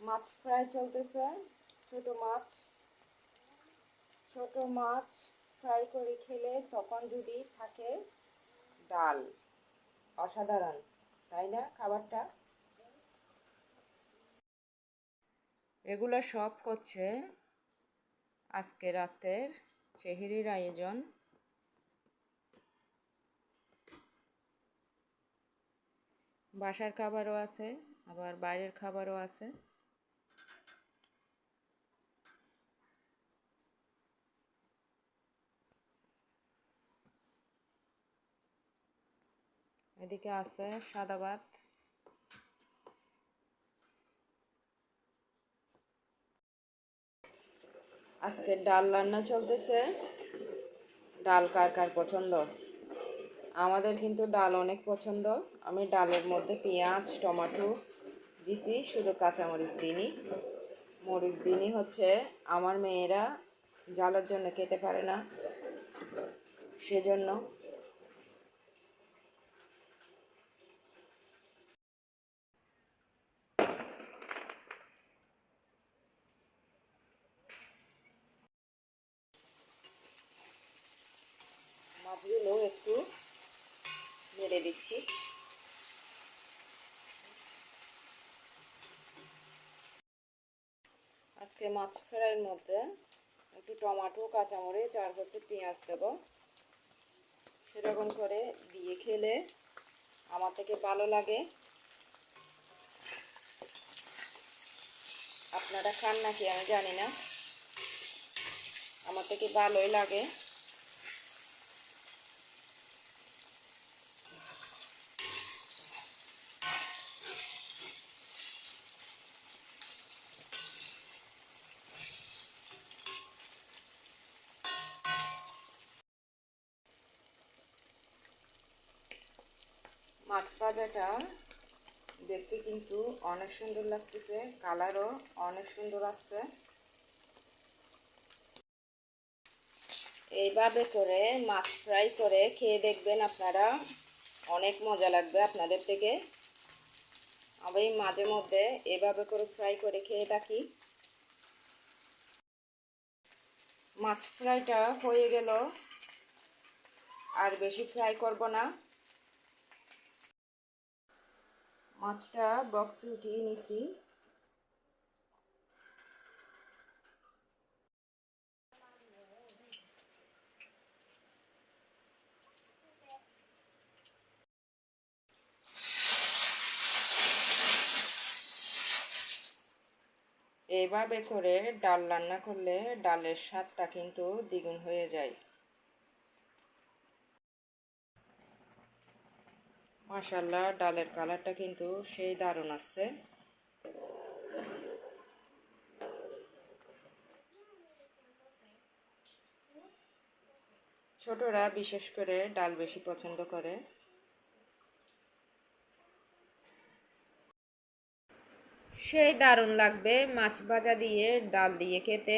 মাছ fry চলতেছে। ছোট মাছ ছোট মাছ ফ্রাই করে খেলে তখন যদি থাকে ডাল, অসাধারণ, তাই না খাবারটা? এগুলো সব হচ্ছে আজকে রাতের সেহরির আয়োজন। বাসার খাবারও আছে, আবার বাইরের খাবারও আছে। এদিকে আছে সাদা ভাত। আজকে ডাল রান্না চলতেছে। ডাল কার কার পছন্দ? আমাদের কিন্তু ডাল অনেক পছন্দ। আমি ডালের মধ্যে পেঁয়াজ টমেটো দিছি, শুধু কাঁচামরিচ দিইনি। মরিচ দিইনি হচ্ছে আমার মেয়েরা ঝালের জন্য খেতে পারে না, সেজন্য। মাছগুলো একটু নেড়ে দিচ্ছি। আজকে মাছ ফ্রাইয়ের মধ্যে একটু টমেটো কাঁচামরিচ আর হচ্ছে পেঁয়াজ দেবো। সেরকম করে দিয়ে খেলে আমার থেকে ভালো লাগে। আপনারা খান নাকি আমি জানি না, আমার থেকে ভালোই লাগে। মাছ ভাজাটা দেখতে কিন্তু অনেক সুন্দর লাগতেছে, কালারও অনেক সুন্দর আসছে। এইভাবে করে মাছ ফ্রাই করে খেয়ে দেখবেন আপনারা, অনেক মজা লাগবে আপনাদের থেকে। আমি মাঝে মধ্যে এভাবে করে ফ্রাই করে খেয়ে থাকি। মাছ ফ্রাইটা হয়ে গেল, আর বেশি ফ্রাই করব না। মাছটা বক্সে উঠিয়ে নিছি। এইভাবে করে ডাল রান্না করলে ডালের স্বাদটা কিন্তু দ্বিগুণ হয়ে যায়। মাশাআল্লাহ, ডালের কালারটা কিন্তু সেই দারুণ আসছে। ছোটরা বিশেষ করে ডাল বেশি পছন্দ করে। সেই দারুণ লাগবে মাছ ভাজা দিয়ে ডাল দিয়ে খেতে।